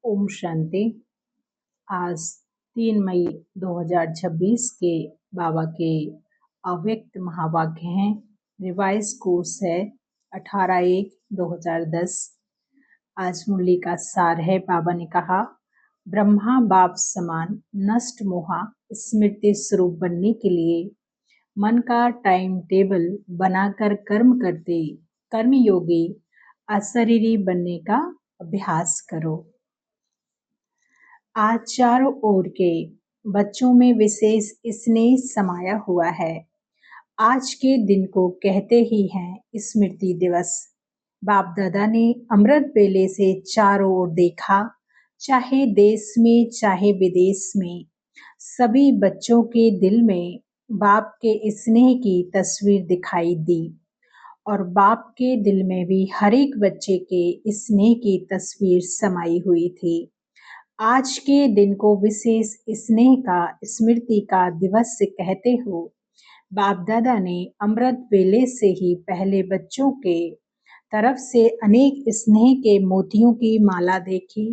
ओम शांति। आज 3 मई 2026 के बाबा के अव्यक्त महावाक्य हैं। रिवाइज कोर्स है 18/1/2010। आज मुरली का सार है। बाबा ने कहा, ब्रह्मा बाप समान नष्ट मोहा स्मृति स्वरूप बनने के लिए मन का टाइम टेबल बनाकर कर्म करते कर्मयोगी अशरीरी बनने का अभ्यास करो। आज चारों ओर के बच्चों में विशेष स्नेह समाया हुआ है। आज के दिन को कहते ही हैं स्मृति दिवस। बाप दादा ने अमृत बेले से चारों ओर देखा, चाहे देश में चाहे विदेश में, सभी बच्चों के दिल में बाप के स्नेह की तस्वीर दिखाई दी और बाप के दिल में भी हर एक बच्चे के स्नेह की तस्वीर समाई हुई थी। आज के दिन को विशेष स्नेह का स्मृति का दिवस कहते हो। बाप दादा ने अमृत वेले से ही पहले बच्चों के तरफ से अनेक स्नेह के मोतियों की माला देखी।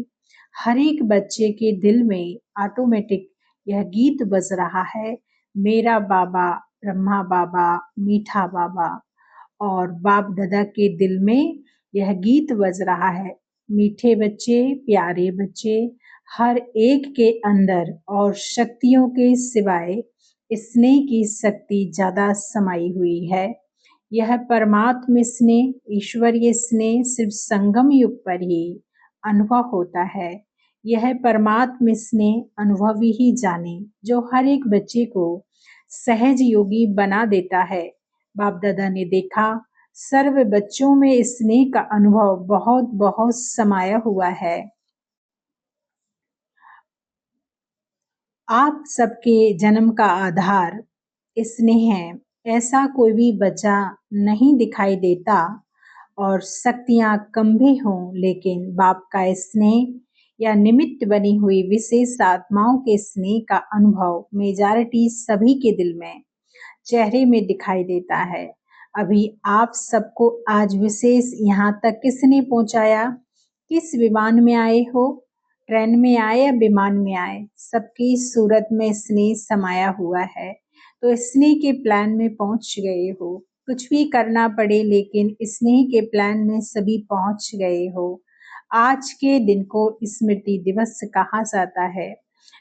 हर एक बच्चे के दिल में ऑटोमेटिक यह गीत बज रहा है, मेरा बाबा ब्रह्मा बाबा मीठा बाबा। और बाप दादा के दिल में यह गीत बज रहा है, मीठे बच्चे प्यारे बच्चे। हर एक के अंदर और शक्तियों के सिवाय स्नेह की शक्ति ज्यादा समाई हुई है। यह परमात्म स्नेह ईश्वरीय स्नेह सिर्फ संगम युग पर ही अनुभव होता है। यह परमात्म स्नेह अनुभवी ही जाने, जो हर एक बच्चे को सहज योगी बना देता है। बाप दादा ने देखा सर्व बच्चों में स्नेह का अनुभव बहुत बहुत समाया हुआ है। आप सबके जन्म का आधार स्नेह है। ऐसा कोई भी बच्चा नहीं दिखाई देता और शक्तियां कम भी हों, लेकिन बाप का स्नेह या निमित्त बनी हुई विशेष आत्माओं के स्नेह का अनुभव मेजॉरिटी सभी के दिल में चेहरे में दिखाई देता है। अभी आप सबको आज विशेष यहाँ तक किसने पहुंचाया? किस विमान में आए हो? ट्रेन में आए या विमान में आए? सबकी सूरत में स्नेह समाया हुआ है, तो स्नेह के प्लान में पहुंच गए हो। कुछ भी करना पड़े, लेकिन स्नेह के प्लान में सभी पहुंच गए हो। आज के दिन को स्मृति दिवस कहा जाता है,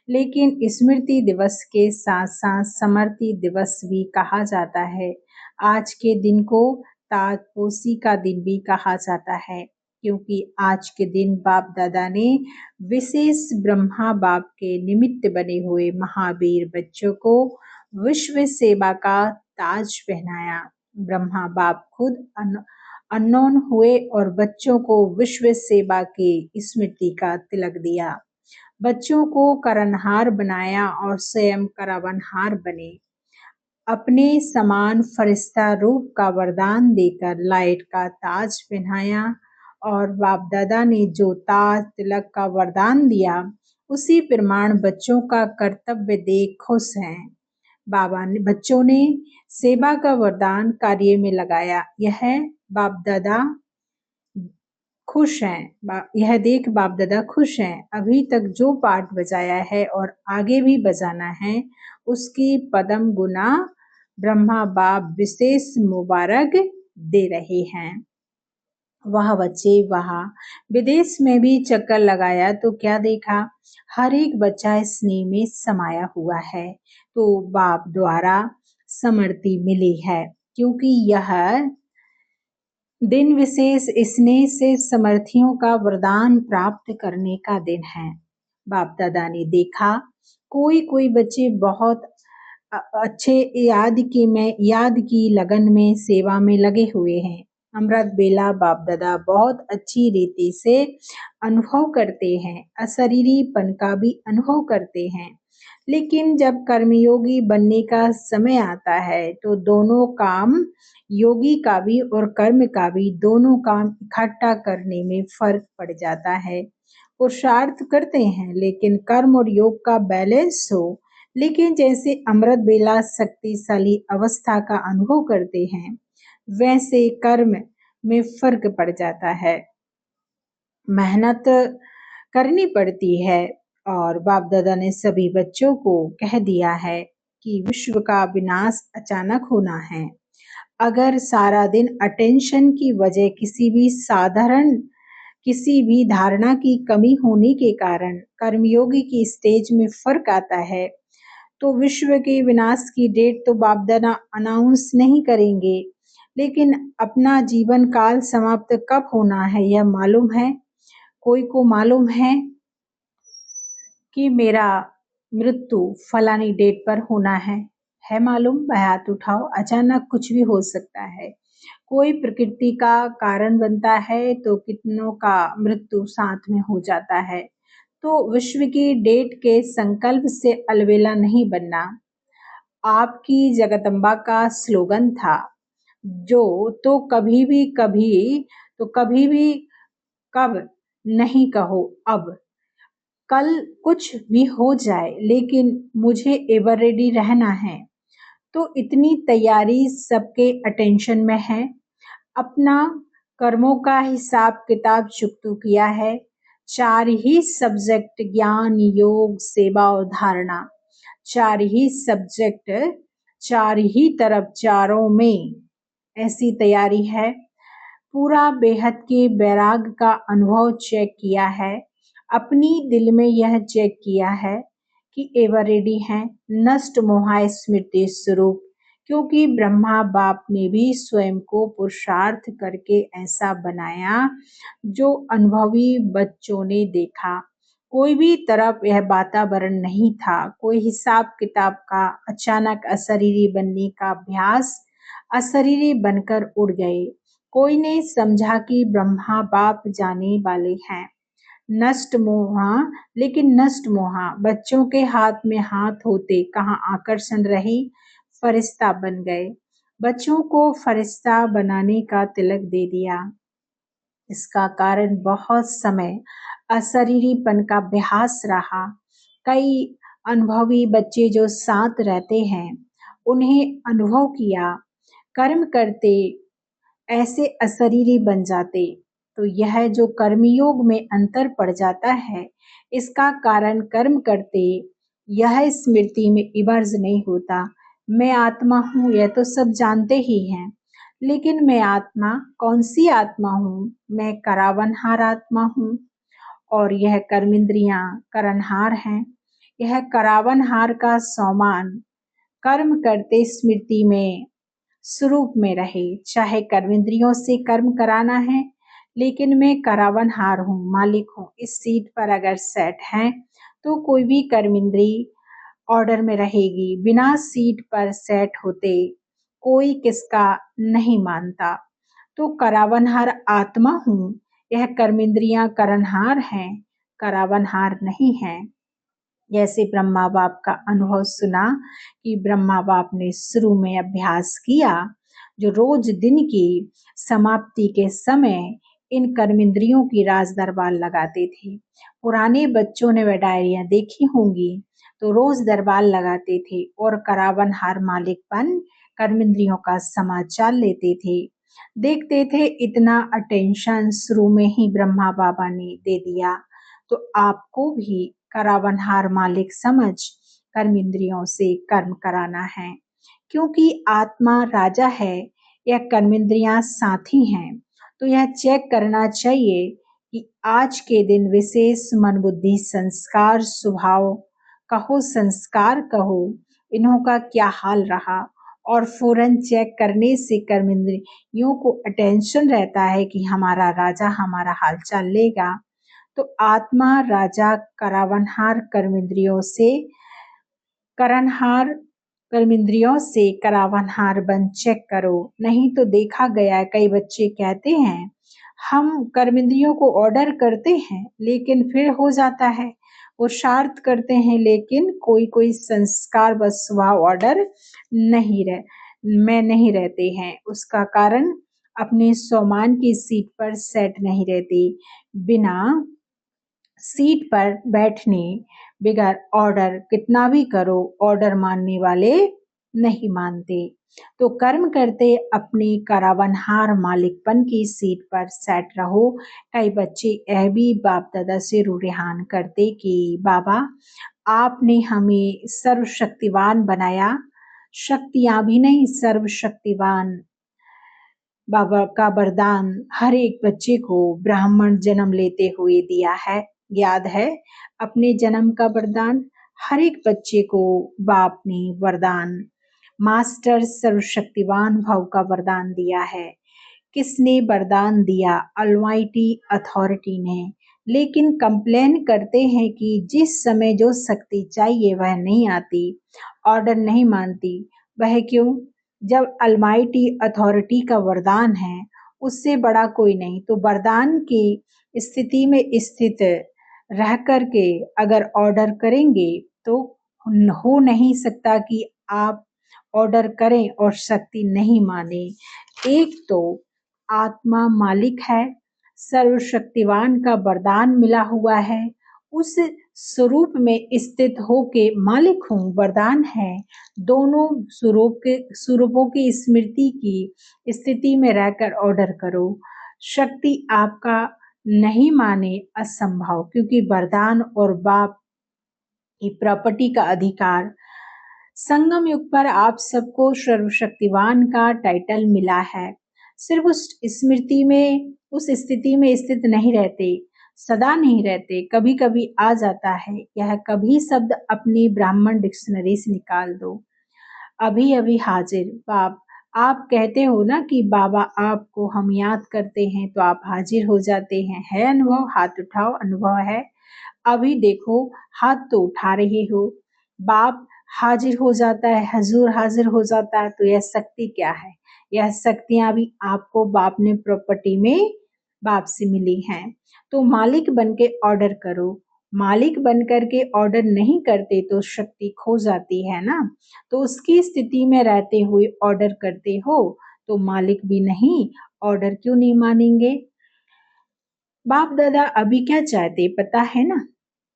लेकिन स्मृति दिवस के साथ साथ स्मृति दिवस भी कहा जाता है। आज के दिन को ताजपोशी का दिन भी कहा जाता है, क्योंकि आज के दिन बाप दादा ने विशेष ब्रह्मा बाप के निमित्त बने हुए महावीर बच्चों को विश्व सेवा का ताज पहनाया। ब्रह्मा बाप खुद अननोन हुए और बच्चों को विश्व सेवा की स्मृति का तिलक दिया। बच्चों को करनहार बनाया और स्वयं करावनहार बने। अपने समान फरिश्ता रूप का वरदान देकर लाइट का ताज पहनाया और बाप दादा ने जो ताज तिलक का वरदान दिया, उसी प्रमाण बच्चों का कर्तव्य देख खुश हैं। बाबा ने बच्चों ने सेवा का वरदान कार्य में लगाया। यह बाप दादा खुश हैं। यह देख बाप दादा खुश हैं। अभी तक जो पाठ बजाया है और आगे भी बजाना है, उसकी पदम गुना ब्रह्मा बाप विशेष मुबारक दे रहे हैं। वह बच्चे वहाँ विदेश में भी चक्कर लगाया तो क्या देखा? हर एक बच्चा स्नेह में समाया हुआ है। तो बाप द्वारा समृद्धि मिली है, क्योंकि यह दिन विशेष स्नेह से समर्थियों का वरदान प्राप्त करने का दिन है। बाप दादा ने देखा कोई कोई बच्चे बहुत अच्छे याद की लगन में सेवा में लगे हुए हैं। अमृत बेला बाप दादा बहुत अच्छी रीति से अनुभव करते हैं, अशरीरीपन का भी अनुभव करते हैं। लेकिन जब कर्मयोगी बनने का समय आता है, तो दोनों काम, योगी का भी और कर्म का भी, दोनों काम इकट्ठा करने में फर्क पड़ जाता है। पुरुषार्थ करते हैं, लेकिन कर्म और योग का बैलेंस हो। लेकिन जैसे अमृत बेला शक्तिशाली अवस्था का अनुभव करते हैं, वैसे कर्म में फर्क पड़ जाता है। मेहनत करनी पड़ती है। और बाप दादा ने सभी बच्चों को कह दिया है कि विश्व का विनाश अचानक होना है। अगर सारा दिन अटेंशन की वजह किसी भी धारणा की कमी होने के कारण कर्मयोगी की स्टेज में फर्क आता है, तो विश्व के विनाश की डेट तो बाप दादा अनाउंस नहीं करेंगे, लेकिन अपना जीवन काल समाप्त कब होना है यह मालूम है? कोई को मालूम कि मेरा मृत्यु फलानी डेट पर होना है मालूम? भाई हाथ उठाओ। अचानक कुछ भी हो सकता है। कोई प्रकृति का कारण बनता है तो कितनों का मृत्यु साथ में हो जाता है। तो विश्व की डेट के संकल्प से अलबेला नहीं बनना आपकी जगदम्बा का स्लोगन था। जो तो कभी भी कब नहीं कहो अब। कल कुछ भी हो जाए लेकिन मुझे एवर रेडी रहना है। तो इतनी तैयारी सबके अटेंशन में है। अपना कर्मों का हिसाब किताब चुकतू किया है। 4 ही सब्जेक्ट ज्ञान, योग, सेवा और धारणा। 4 ही सब्जेक्ट, 4 ही तरफ, चारों में ऐसी तैयारी है। पूरा बेहद के बैराग का अनुभव चेक किया है। अपनी दिल में यह चेक किया है कि एवर रेडी हैं। नष्ट मोहा स्मृति स्वरूप, क्योंकि ब्रह्मा बाप ने भी स्वयं को पुरुषार्थ करके ऐसा बनाया जो अनुभवी बच्चों ने देखा। कोई भी तरफ यह वातावरण नहीं था। कोई हिसाब किताब का। अचानक अशरीरी बनने का अभ्यास, अशरीरी बनकर उड़ गए। कोई ने समझा कि ब्रह्मा बाप जाने वाले हैं। नष्ट मोहा, लेकिन नष्ट मोहा बच्चों के हाथ में हाथ होते कहाँ आकर्षण रही, फरिश्ता बन गए। बच्चों को फरिश्ता बनाने का तिलक दे दिया। इसका कारण बहुत समय अशरीरीपन का अभ्यास रहा। कई अनुभवी बच्चे जो साथ रहते हैं उन्हें अनुभव किया, कर्म करते ऐसे अशरीरी बन जाते। तो यह जो कर्मयोग में अंतर पड़ जाता है, इसका कारण कर्म करते यह स्मृति में इमर्ज नहीं होता। मैं आत्मा हूँ यह तो सब जानते ही हैं, लेकिन मैं आत्मा कौन सी आत्मा हूँ? मैं करावनहार आत्मा हूँ और यह कर्मेंद्रियां करनहार हैं। यह करावनहार का समान कर्म करते स्मृति में स्वरूप में रहे। चाहे कर्मेंद्रियों से कर्म कराना है, लेकिन मैं करावनहार हूँ, मालिक हूँ। इस सीट पर अगर सेट है तो कोई भी कर्मेंद्री ऑर्डर में रहेगी। बिना सीट पर सेट होते कोई किसका नहीं मानता। तो करावनहार आत्मा हूँ, यह कर्मेंद्रियां करनहार हैं, करावनहार नहीं है। जैसे ब्रह्मा बाप का अनुभव सुना कि ब्रह्मा बाप ने शुरू में अभ्यास किया, जो रोज दिन की समाप्ति के समय इन कर्मेंद्रियों की राज दरबार लगाते थे। पुराने बच्चों ने वह डायरियां देखी होंगी, तो रोज दरबार लगाते थे और करावनहार मालिकपन कर्मेंद्रियों का समाचार लेते थे। देखते थे इतना अटेंशन शुरू में ही ब्रह्मा बाबा ने दे दिया, तो आपको भी करावनहार मालिक समझ कर्मेंद्रियों से कर्म कराना है। क्योंकि आत्मा राजा है, यह कर्मेंद्रियां साथी हैं। तो यह चेक करना चाहिए कि आज के दिन विशेष मन बुद्धि संस्कार स्वभाव कहो, संस्कार कहो, इन्हों का क्या हाल रहा। और फौरन चेक करने से कर्मेंद्रियों को अटेंशन रहता है कि हमारा राजा हमारा हालचाल लेगा। तो आत्मा राजा करावनहार कर्मेंद्रियों से करावनहार बन चेक करो। नहीं तो देखा गया है, कई बच्चे कहते हैं हम कर्मेंद्रियों को ऑर्डर करते हैं लेकिन फिर हो जाता है, पुरुषार्थ करते हैं लेकिन कोई कोई संस्कार व स्वभाव ऑर्डर नहीं रहते हैं। उसका कारण अपने स्वमान की सीट पर सेट नहीं रहते। बिना सीट पर बैठने बगैर ऑर्डर कितना भी करो, ऑर्डर मानने वाले नहीं मानते। तो कर्म करते अपने करावनहार मालिकपन की सीट पर सेट रहो। कई बच्चे यह भी बाप दादा से रुझान करते कि बाबा आपने हमें सर्वशक्तिवान बनाया, शक्तियां भी नहीं सर्वशक्तिवान बाबा का वरदान हर एक बच्चे को ब्राह्मण जन्म लेते हुए दिया है। याद है अपने जन्म का वरदान हर एक बच्चे को बाप ने वरदान मास्टर सर्वशक्तिवान भव का वरदान दिया है। किसने वरदान दिया? अलमाइटी अथॉरिटी ने। लेकिन कंप्लेन करते हैं कि जिस समय जो शक्ति चाहिए वह नहीं आती, ऑर्डर नहीं मानती। वह क्यों? जब अलमाइटी अथॉरिटी का वरदान है उससे बड़ा कोई नहीं, तो वरदान की स्थिति में स्थित रह करके अगर ऑर्डर करेंगे तो हो नहीं सकता कि आप ऑर्डर करें और शक्ति नहीं माने। एक तो आत्मा मालिक है, सर्वशक्तिवान का वरदान मिला हुआ है, उस स्वरूप में स्थित होके मालिक हूँ, वरदान है। दोनों स्वरूपों की स्मृति की स्थिति में रहकर ऑर्डर करो। शक्ति आपका नहीं माने असंभव, क्योंकि वरदान और बाप की प्रॉपर्टी का अधिकार। संगम युग पर आप सबको सर्वशक्तिवान का टाइटल मिला है। सिर्फ उस स्मृति में उस स्थिति में स्थित नहीं रहते, सदा नहीं रहते, कभी कभी आ जाता है। यह कभी शब्द अपनी ब्राह्मण डिक्शनरी से निकाल दो। अभी अभी हाजिर बाप। आप कहते हो ना कि बाबा आपको हम याद करते हैं तो आप हाजिर हो जाते हैं। है अनुभव? हाथ उठाओ, अनुभव है? अभी देखो हाथ तो उठा रहे हो। बाप हाजिर हो जाता है, हजूर हाजिर हो जाता है, तो यह शक्ति क्या है? यह शक्तियां भी आपको बाप ने प्रॉपर्टी में बाप से मिली हैं। तो मालिक बन के ऑर्डर करो। मालिक बन करके ऑर्डर नहीं करते तो शक्ति खो जाती है ना। तो उसकी स्थिति में रहते हुए ऑर्डर करते हो तो मालिक भी नहीं, ऑर्डर क्यों नहीं मानेंगे? बाप दादा अभी क्या चाहते पता है ना?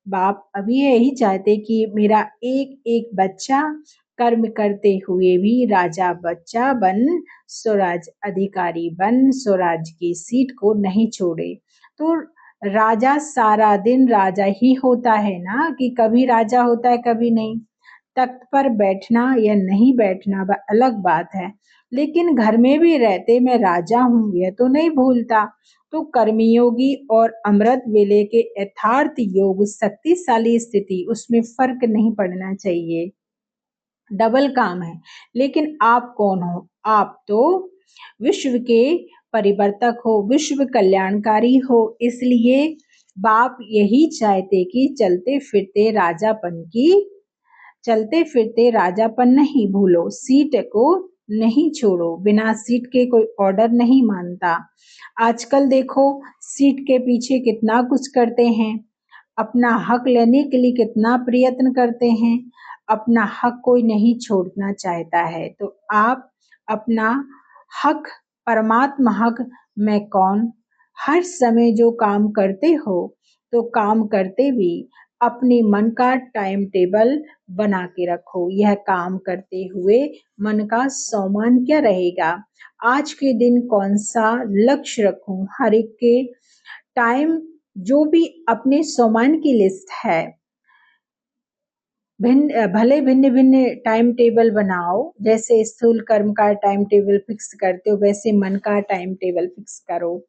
बाप अभी यही चाहते कि मेरा एक एक बच्चा कर्म करते हुए भी राजा बच्चा बन, स्वराज अधिकारी बन, स्वराज की सीट को नहीं छोड़े। तो राजा सारा दिन राजा ही होता है ना, कि कभी राजा होता है कभी नहीं। तख्त पर बैठना या नहीं बैठना वह अलग बात है, लेकिन घर में भी रहते मैं राजा हूँ यह तो नहीं भूलता। तो कर्मयोगी और अमृत वेले के यथार्थ योग शक्तिशाली स्थिति, उसमें फर्क नहीं पड़ना चाहिए। डबल काम है। लेकिन आप कौन हो? आप तो विश्व के परिवर्तक हो, विश्व कल्याणकारी हो। इसलिए बाप यही चाहते कि चलते फिरते राजापन नहीं भूलो, सीट को नहीं छोड़ो। बिना सीट के कोई ऑर्डर नहीं मानता। आजकल देखो सीट के पीछे कितना कुछ करते हैं, अपना हक लेने के लिए कितना प्रयत्न करते हैं। अपना हक कोई नहीं छोड़ना चाहता है। तो आप अपना हक, परमात्मा हक मैं कौन, हर समय जो काम करते हो तो काम करते भी अपने मन का टाइम टेबल बना के रखो। यह काम करते हुए मन का सम्मान क्या रहेगा, आज के दिन कौन सा लक्ष्य रखूं, हर एक के टाइम जो भी अपने सम्मान की लिस्ट है, भले भिन्न भिन्न टाइम टेबल बनाओ। जैसे स्थूल कर्म का टाइम टेबल फिक्स करते हो वैसे मन का टाइम टेबल फिक्स करो।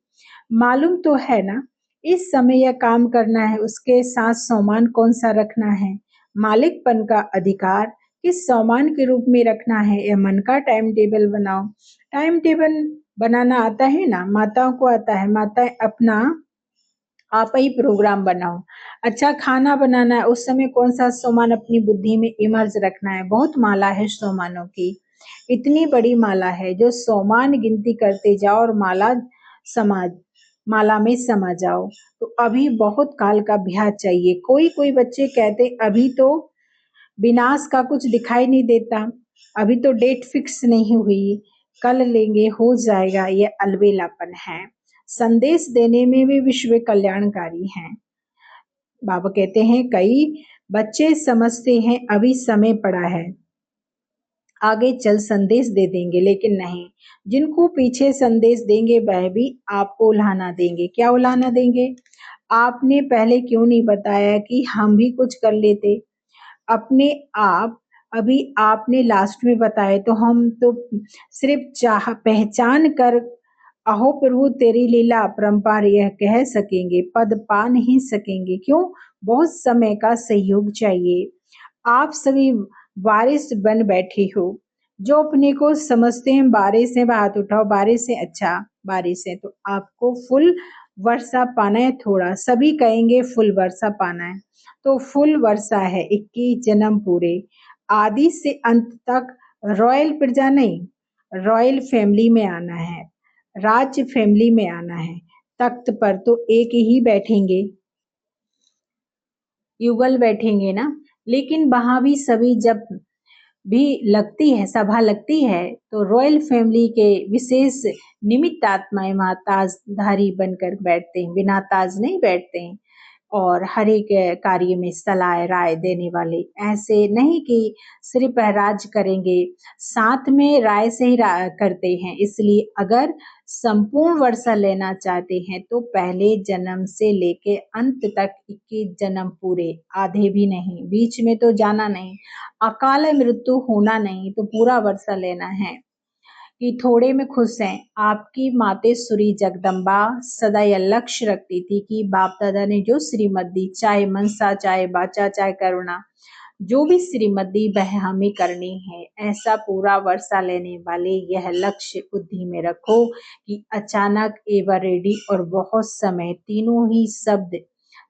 मालूम तो है ना इस समय यह काम करना है, उसके साथ सम्मान कौन सा रखना है, मालिकपन का अधिकार किस सम्मान के रूप में रखना है, यह मन का टाइम टेबल बनाओ। टाइम टेबल बनाना आता है ना, माताओं को आता है। माताएं अपना आप ही प्रोग्राम बनाओ। अच्छा खाना बनाना है, उस समय कौन सा सामान अपनी बुद्धि में इमर्ज रखना है। बहुत माला है सामानों की, इतनी बड़ी माला है जो सामान गिनती करते जाओ और माला में समा जाओ। तो अभी बहुत काल का अभ्यास चाहिए। कोई कोई बच्चे कहते अभी तो विनाश का कुछ दिखाई नहीं देता, अभी तो डेट फिक्स नहीं हुई, कल लेंगे हो जाएगा, ये अलबेलापन है। संदेश देने में भी विश्व कल्याणकारी हैं। बाबा कहते हैं कई बच्चे समझते हैं अभी समय पड़ा है, आगे चल संदेश दे देंगे, लेकिन नहीं, जिनको पीछे संदेश देंगे वह भी आपको उल्हाना देंगे। क्या उल्हाना देंगे? आपने पहले क्यों नहीं बताया कि हम भी कुछ कर लेते? अपने आप अभी आपने लास्ट में बताए तो हम तो सिर्फ चाह पहचान कर अहो प्रभु तेरी लीला अपरंपार यह कह सकेंगे, पद पा नहीं सकेंगे। क्यों? बहुत समय का सहयोग चाहिए। आप सभी वारिस बन बैठे हो। जो अपने को समझते हैं बारिश है, हाथ उठाओ, बारिश है, अच्छा बारिश है, तो आपको फुल वर्षा पाना है। थोड़ा सभी कहेंगे फुल वर्षा पाना है, तो फुल वर्षा है। 21 जन्म पूरे, आदि से अंत तक रॉयल प्रजा नहीं, रॉयल फैमिली में आना है, राज्य फैमिली में आना है। तख्त पर तो एक ही बैठेंगे, युगल बैठेंगे ना, लेकिन वहां भी सभी जब भी लगती है, सभा लगती है, तो रॉयल फैमिली के विशेष निमित्त आत्माएं वहां ताजधारी बनकर बैठते हैं, बिना ताज नहीं बैठते हैं। और हर एक कार्य में सलाह राय देने वाले, ऐसे नहीं कि सिर्फ राज करेंगे, साथ में राय से ही करते हैं। इसलिए अगर संपूर्ण वर्षा लेना चाहते हैं तो पहले जन्म से लेके अंत तक 21 जन्म पूरे, आधे भी नहीं, बीच में तो जाना नहीं, अकाल मृत्यु होना नहीं, तो पूरा वर्षा लेना है। कि थोड़े में खुश हैं। आपकी मातेश्वरी जगदम्बा सदा यह लक्ष्य रखती थी कि बाप दादा ने जो श्रीमत दी, चाहे मनसा, चाहे बाचा, चाहे करुणा, जो भी श्रीमत दी वह हमें करनी है। ऐसा पूरा वर्षा लेने वाले यह लक्ष्य बुद्धि में रखो कि अचानक, एवर रेडी और बहुत समय, तीनों ही शब्द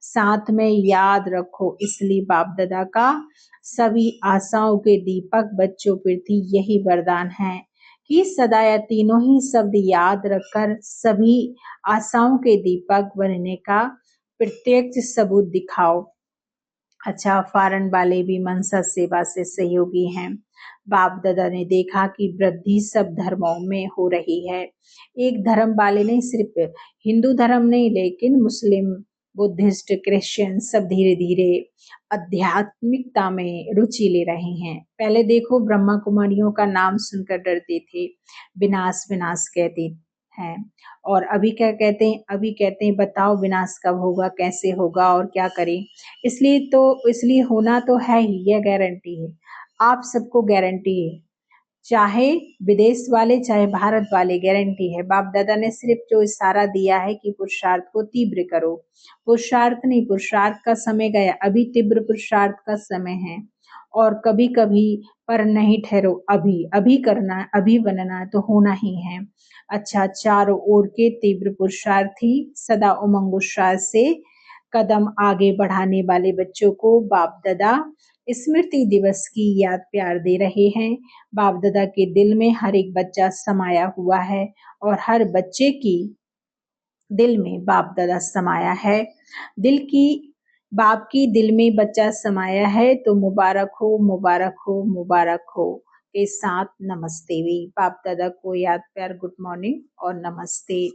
साथ में याद रखो। इसलिए बाप दादा का सभी आशाओं के दीपक बच्चों प्रति यही वरदान है कि सदा यह तीनों ही शब्द याद रखकर सभी आशाओं के दीपक बनने का प्रत्यक्ष सबूत दिखाओ। अच्छा, फॉरेन वाले भी मनसा सेवा से सहयोगी हैं। बाप दादा ने देखा कि वृद्धि सब धर्मों में हो रही है। एक धर्म वाले नहीं, सिर्फ हिंदू धर्म नहीं, लेकिन मुस्लिम, बुद्धिस्ट, क्रिश्चियन सब धीरे धीरे आध्यात्मिकता में रुचि ले रहे हैं। पहले देखो ब्रह्मा कुमारियों का नाम सुनकर डरते थे, विनाश विनाश कहते हैं, और अभी क्या कहते हैं? अभी कहते हैं बताओ विनाश कब होगा, कैसे होगा और क्या करें। इसलिए होना तो है ही, यह गारंटी है, आप सबको गारंटी है, चाहे विदेश वाले चाहे भारत वाले, गारंटी है। बाप दादा ने सिर्फ जो इशारा दिया है कि पुरुषार्थ को तीव्र करो, पुरुषार्थ नहीं, पुरुषार्थ का समय गया, अभी तीव्र पुरुषार्थ का समय है। और कभी कभी पर नहीं ठहरो, अभी अभी करना है, अभी बनना है तो होना ही है। अच्छा, चारों ओर के तीव्र पुरुषार्थी सदा उमंग उत्साह से कदम आगे बढ़ाने वाले बच्चों को बाप दादा स्मृति दिवस की याद प्यार दे रहे हैं। बाप दादा के दिल में हर एक बच्चा समाया हुआ है, और हर बच्चे की दिल में बाप दादा समाया है। दिल की बाप की दिल में बच्चा समाया है, तो मुबारक हो, मुबारक हो, मुबारक हो के साथ नमस्ते भी। बाप दादा को याद प्यार, गुड मॉर्निंग और नमस्ते।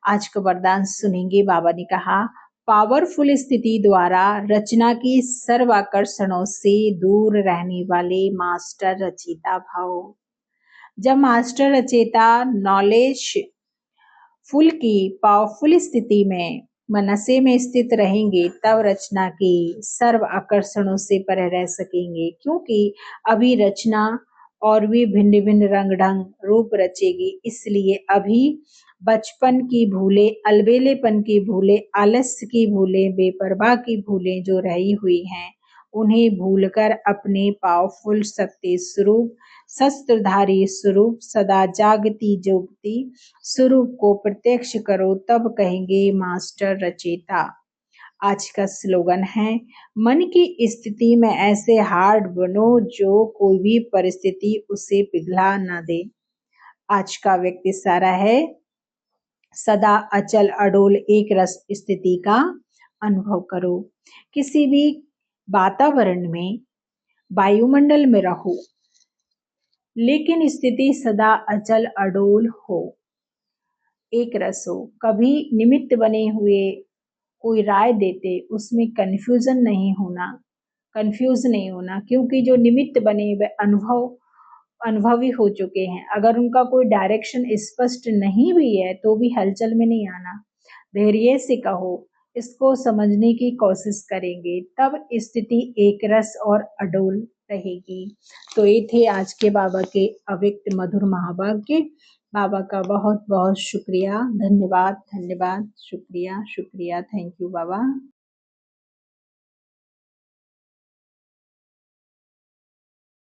आज का वरदान सुनेंगे। बाबा ने कहा, पावरफुल स्थिति द्वारा रचना की सर्व आकर्षणों से दूर रहने वाले मास्टर रचयिता भाव। जब मास्टर रचयिता नॉलेज फुल की पावरफुल स्थिति में मनसे में स्थित रहेंगे, तब रचना की सर्व आकर्षणों से परे रह सकेंगे। क्योंकि अभी रचना और भी भिन्न भिन्न रंग ढंग रूप रचेगी, इसलिए अभी बचपन की भूले, अलबेलेपन की भूले, आलस्य की भूले, बेपरवाह की भूले जो रही हुई हैं, उन्हें भूलकर अपने पावरफुल शक्ति स्वरूप, शस्त्रधारी स्वरूप, सदा जागती जोगती स्वरूप को प्रत्यक्ष करो, तब कहेंगे मास्टर रचयिता। आज का स्लोगन है, मन की स्थिति में ऐसे हार्ड बनो जो कोई भी परिस्थिति उसे पिघला न दे। आज का व्यक्ति सारा है, सदा अचल अडोल एक रस स्थिति का अनुभव करो। किसी भी वातावरण में, वायुमंडल में रहो, लेकिन स्थिति सदा अचल अडोल हो, एक रस हो। कभी निमित्त बने हुए कोई राय देते, उसमें कंफ्यूज नहीं होना, क्योंकि जो निमित्त बने हुए अनुभव अनुभवी हो चुके हैं। अगर उनका कोई डायरेक्शन स्पष्ट नहीं भी है तो भी हलचल में नहीं आना, धैर्य से कहो, इसको समझने की कोशिश करेंगे, तब स्थिति एकरस और अडोल रहेगी। तो ये थे आज के बाबा के अव्यक्त मधुर महावाक्य। बाबा का बहुत बहुत शुक्रिया, धन्यवाद, धन्यवाद, शुक्रिया, शुक्रिया, थैंक यू बाबा।